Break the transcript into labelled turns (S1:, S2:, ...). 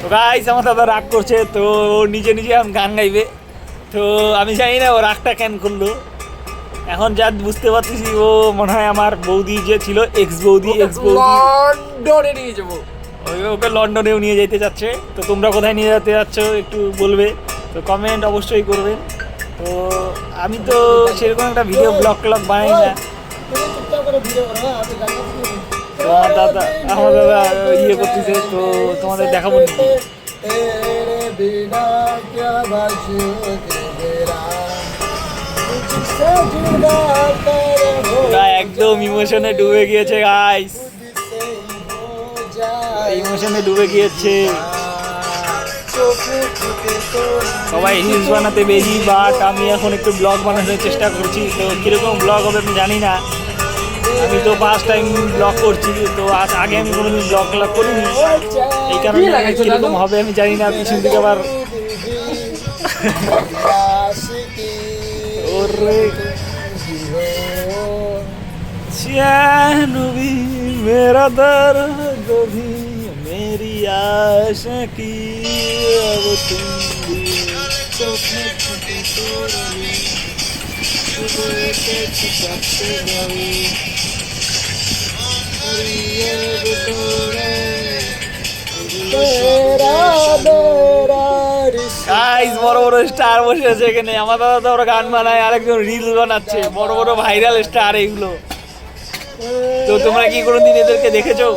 S1: তো গাইস আমার দাদা রাগ করছে, তো ও নিজে নিজে এখন গান গাইবে। তো আমি জানি না ও রাগটা কেন করলো। এখন যা বুঝতে পারতেছি ও মনে হয় আমার বৌদি যে ছিল এক্স বৌদি
S2: লন্ডনে নিয়ে যাবো।
S1: ওকে লন্ডনেও নিয়ে যেতে চাচ্ছে। তো তোমরা কোথায় নিয়ে যেতে যাচ্ছ একটু বলবে, তো কমেন্ট অবশ্যই করবেন। তো আমি তো সেরকম একটা ভিডিও ব্লগ বানাই না। তো আমার দাদা ইয়ে করতেছে, তো তোমাদের দেখাবো নাকি। একদম ইমোশনে ডুবে গিয়েছে গাইস, ইমোশনে ডুবে গিয়েছে। সবাই রিলস বানাতে বেশি, বাট আমি এখন একটু ব্লগ বানানোর চেষ্টা করছি। তো কীরকম ব্লগ হবে আমি জানি না, আমি তো ফার্স্ট টাইম ব্লগ করছি। তো আগে আমি কোনোদিন ব্লগ করিনি, এই কারণে কীরকম হবে আমি জানি না। পিছন থেকে আবার नबी मेरा दर्द भी मेरी आशा की अब तुम भी গাইস বড় বড় স্টার বসে আছে এখানে। আমার দাদা তো ওরা গান বানায়, আরেকজন রিলস বানাচ্ছে, বড় বড় ভাইরাল স্টার এইগুলো। তো তোমরা কি কোনোদিন এদেরকে দেখেছো?